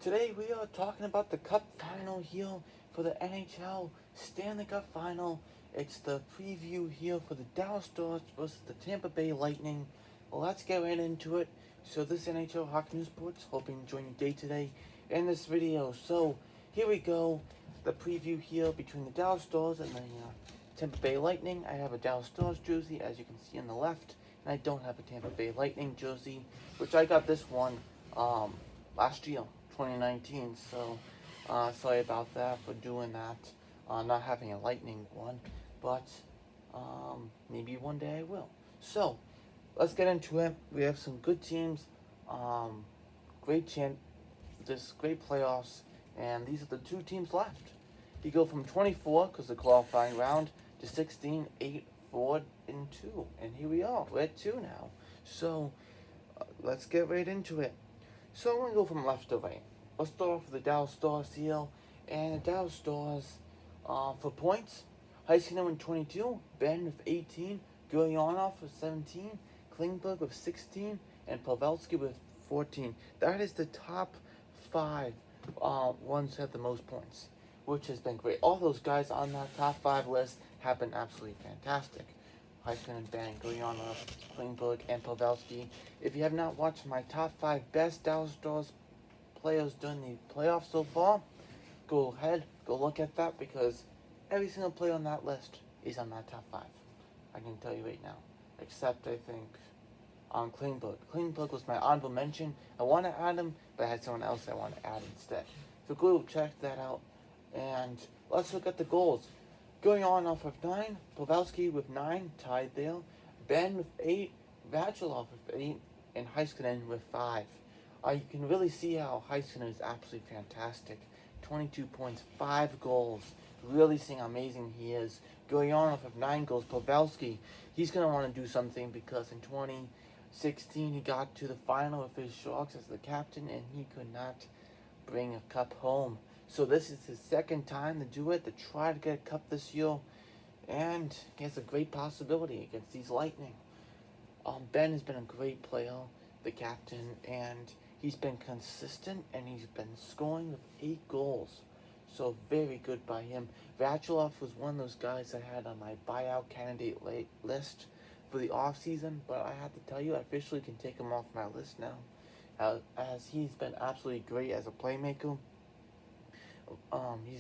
Today we are talking about the Cup final here for the NHL Stanley Cup final. It's the preview here for the Dallas Stars versus the Tampa Bay Lightning. Let's get right into it. So this NHL Hockey News Sports, hope you enjoy your day today in this video. So here we go, the preview here between the Dallas Stars and the Tampa Bay Lightning. I have a Dallas Stars jersey, as you can see on the left, and I don't have a Tampa Bay Lightning jersey, which I got this one last year. 2019, so sorry about that for doing that, not having a Lightning one, but maybe one day I will. So let's get into it. We have some good teams, great great playoffs, and these are the two teams left. You go from 24, because the qualifying round, to 16, 8, 4, and 2, and here we are. We're at 2 now. So let's get right into it. So I'm going to go from left to right. Let's start off with the Dallas Stars here. And the Dallas Stars, for points, Heiskanen with 22, Ben with 18, Gurionov with 17, Klingberg with 16, and Pavelski with 14. That is the top 5 ones who have the most points, which has been great. All those guys on that top 5 list have been absolutely fantastic. Heiskanen, Ben, Gurionov, Klingberg, and Pavelski. If you have not watched my top 5 best Dallas Stars players during the playoffs so far, go ahead, go look at that, because every single player on that list is on that top 5. I can tell you right now. Except, I think, on Klingberg. Klingberg was my honorable mention. I want to add him, but I had someone else I want to add instead. So go check that out. And let's look at the goals. Going on off of 9, Pavelski with 9, tied there. Ben with 8, Vachelov with 8, and Heiskanen with 5. You can really see how Heiskanen is absolutely fantastic. 22 points, 5 goals. Really seeing how amazing he is. Going on off of 9 goals, Pavelski, he's going to want to do something, because in 2016 he got to the final with his Sharks as the captain, and he could not bring a cup home. So this is his second time to do it, to try to get a cup this year, and he has a great possibility against these Lightning. Ben has been a great player, the captain, and he's been consistent, and he's been scoring with 8 goals. So very good by him. Vachelov was one of those guys I had on my buyout candidate list for the offseason, but I have to tell you, I officially can take him off my list now, as he's been absolutely great as a playmaker. He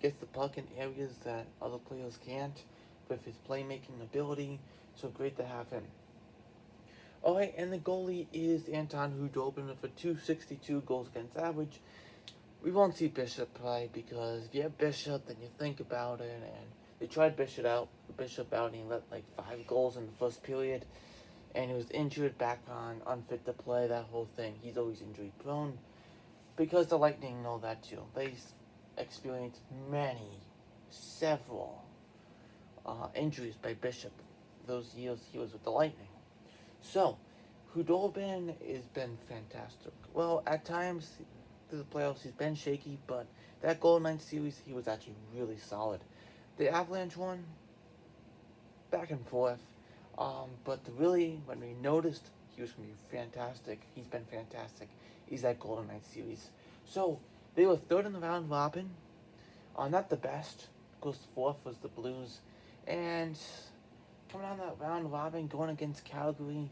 gets the puck in areas that other players can't with his playmaking ability, so great to have him. Alright, and the goalie is Anton Khudobin with a .262 goals against average. We won't see Bishop play, because if you have Bishop, then you think about it, and they tried Bishop out, and he let like 5 goals in the first period, and he was injured, back on, unfit to play, that whole thing. He's always injury prone, because the Lightning know that too. They experienced several injuries by Bishop those years he was with the Lightning. So, Khudobin has been fantastic. Well, at times through the playoffs he's been shaky, but that Golden Knights series he was actually really solid. The Avalanche one, back and forth, but really when we noticed he was going to be fantastic, he's been fantastic, is that Golden Knights series. So, they were 3rd in the round robin, not the best, of course 4th was the Blues, and coming on that round robin, going against Calgary,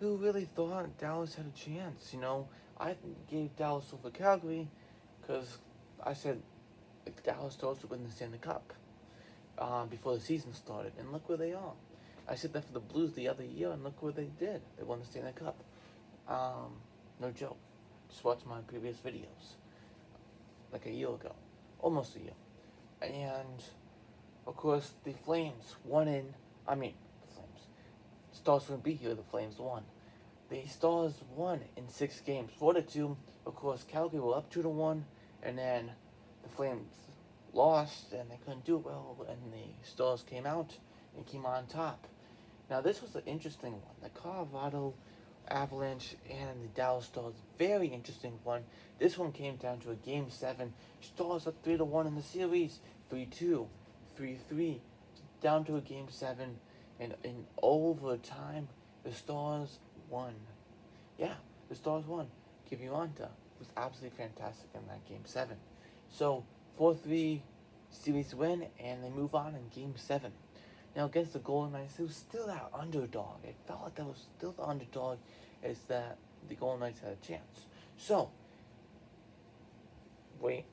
who really thought Dallas had a chance, I gave Dallas over Calgary, because I said Dallas Stars would win the Stanley Cup before the season started, and look where they are. I said that for the Blues the other year, and look what they did. They won the Stanley Cup. No joke. Just watch my previous videos. Like a year ago. Almost a year. And, of course, the Flames won in... the Flames. Stars wouldn't be here, the Flames won. The Stars won in 6 games. 4-2. Of course, Calgary were up 2-1. And then the Flames lost, and they couldn't do well. And the Stars came out and came on top. Now, this was an interesting one. The Colorado Avalanche and the Dallas Stars, very interesting one. This one came down to a Game 7. Stars up 3-1 in the series. 3-2, 3-3, down to a Game 7. And in overtime, the Stars won. Yeah, the Stars won. give you Anta was absolutely fantastic in that Game 7. So 4-3 series win, and they move on in Game 7. Now against the Golden Knights, it was still that underdog. It felt like that was still the underdog, is that the Golden Knights had a chance. So, wait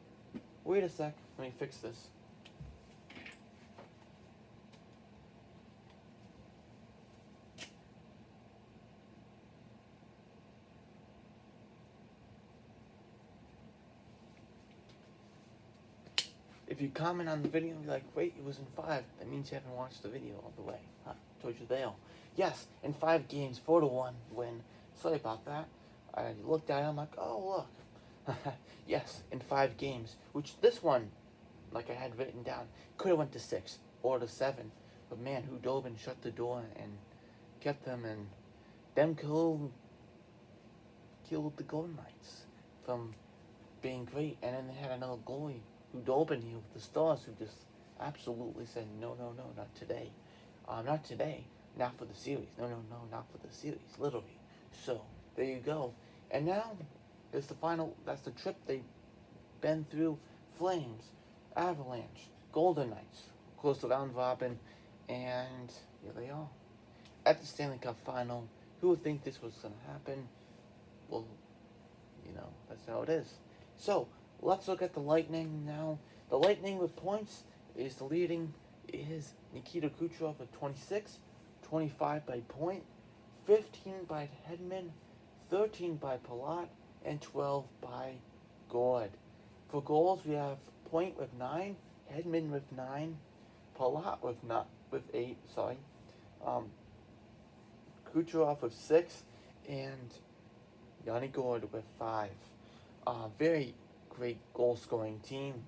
a sec, let me fix this. If you comment on the video and be like, wait, it was in 5, that means you haven't watched the video all the way. Told you they all. Yes, in 5 games, 4-1 win. Sorry about that. I looked at it, I'm like, oh, look. Yes, in 5 games, which this one, like I had written down, could have went to 6 or to 7. But man, Hudobin shut the door and kept them, and them killed the Golden Knights from being great. And then they had another goalie, Hudobin here with the Stars, who just absolutely said, no, not today. Not today. Not for the series. No, not for the series. Literally. So, there you go. And now, it's the final, that's the trip they've been through. Flames, Avalanche, Golden Knights, close to round robin, and here they are. At the Stanley Cup final, who would think this was going to happen? Well, that's how it is. So, let's look at the Lightning now. The Lightning with points is the leading is Nikita Kucherov at 26, 25 by Point, 15 by Hedman, 13 by Palat, and 12 by Gord. For goals, we have Point with 9, Hedman with 9, Palat with 8, Kucherov with 6, and Yanni Gord with 5. Very great goal-scoring team.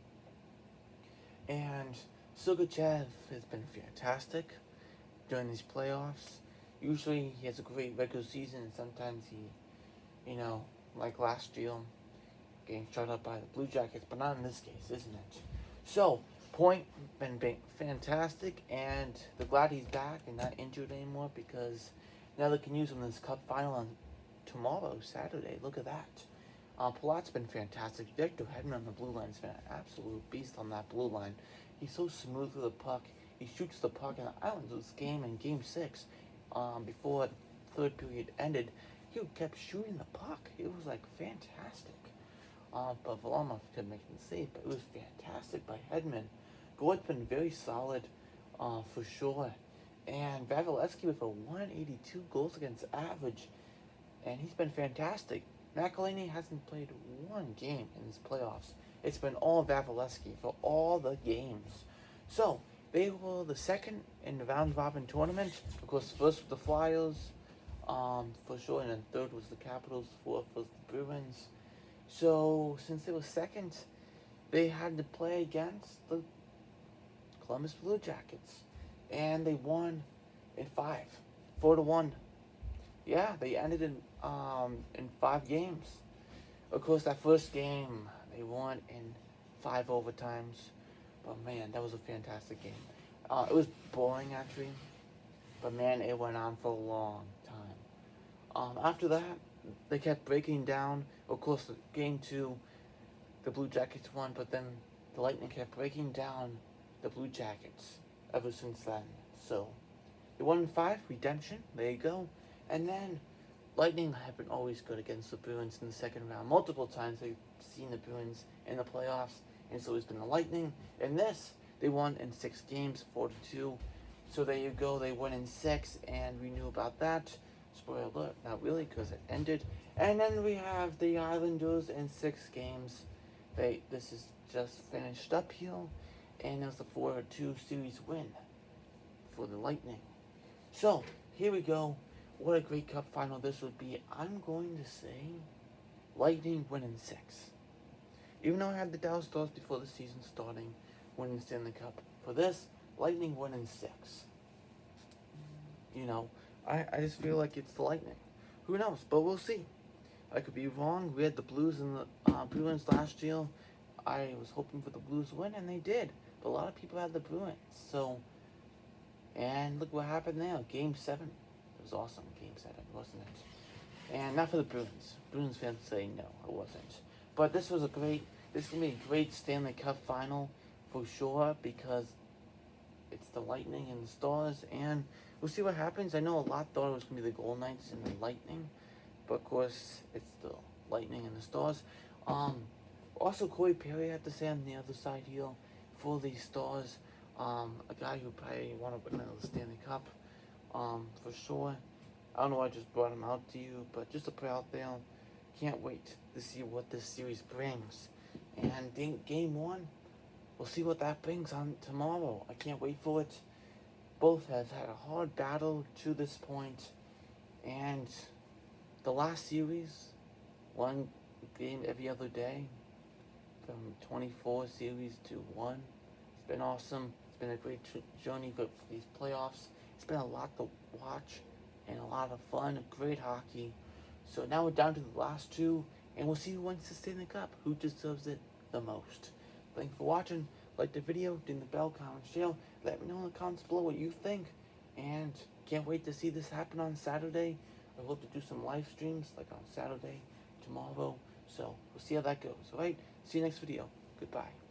And Sergachev has been fantastic during these playoffs. Usually he has a great regular season, and sometimes he, like last year, getting shut up by the Blue Jackets, but not in this case, isn't it? So, Point been fantastic, and they're glad he's back and not injured anymore, because now they can use him in this Cup final on tomorrow, Saturday. Look at that. Palat's been fantastic. Victor Hedman on the blue line has been an absolute beast on that blue line. He's so smooth with the puck. He shoots the puck in the Islanders game in Game 6. Before the third period ended, he kept shooting the puck. It was like fantastic. But Varlamov couldn't make it safe, but it was fantastic by Hedman. Gord's been very solid, for sure. And Vasilevsky with a 182 goals against average, and he's been fantastic. McElhinney hasn't played one game in his playoffs. It's been all Vasilevsky for all the games. So, they were the second in the round-robin tournament. Of course, first was the Flyers, for sure, and then third was the Capitals, fourth was the Bruins. So, since they were second, they had to play against the Columbus Blue Jackets. And they won in 5, 4-1. Yeah, they ended in 5 games. Of course, that first game, they won in 5 overtimes. But man, that was a fantastic game. It was boring, actually. But man, it went on for a long time. After that, they kept breaking down. Of course, game 2, the Blue Jackets won. But then the Lightning kept breaking down the Blue Jackets ever since then. So, they won in 5, redemption, there you go. And then, Lightning have been always good against the Bruins in the second round. Multiple times they've seen the Bruins in the playoffs, and it's always been the Lightning. In this, they won in 6 games, 4-2. So there you go, they won in 6, and we knew about that. Spoiler alert, not really, because it ended. And then we have the Islanders in 6 games. This is just finished up here, and it was a 4-2 series win for the Lightning. So, here we go. What a great Cup final this would be. I'm going to say Lightning win in 6. Even though I had the Dallas Stars before the season starting, winning the Stanley Cup. For this, Lightning win in 6. I just feel like it's the Lightning. Who knows? But we'll see. I could be wrong. We had the Blues and the Bruins last year. I was hoping for the Blues to win, and they did. But a lot of people had the Bruins. So, and look what happened there. Game 7. It was awesome, Game 7, wasn't it? And not for the Bruins. Bruins fans say no, it wasn't. But this was this is gonna be a great Stanley Cup final for sure because it's the Lightning and the Stars, and we'll see what happens. I know a lot thought it was gonna be the Golden Knights and the Lightning, but of course it's the Lightning and the Stars. Also Corey Perry had to say on the other side here for the Stars. A guy who probably want to win the Stanley Cup, for sure. I don't know why I just brought him out to you, but just to put out there, can't wait to see what this series brings. And in game one, we'll see what that brings on tomorrow. I can't wait for it. Both have had a hard battle to this point, and the last series, one game every other day, from 24 series to one. It's been awesome. It's been a great journey for these playoffs. It's been a lot to watch and a lot of fun, great hockey. So now we're down to the last two, and we'll see who wins the Stanley Cup, who deserves it the most. Thanks for watching. Like the video, ding the bell, comment, share. Let me know in the comments below what you think. And can't wait to see this happen on Saturday. I hope to do some live streams like on Saturday, tomorrow. So we'll see how that goes. Alright, see you next video. Goodbye.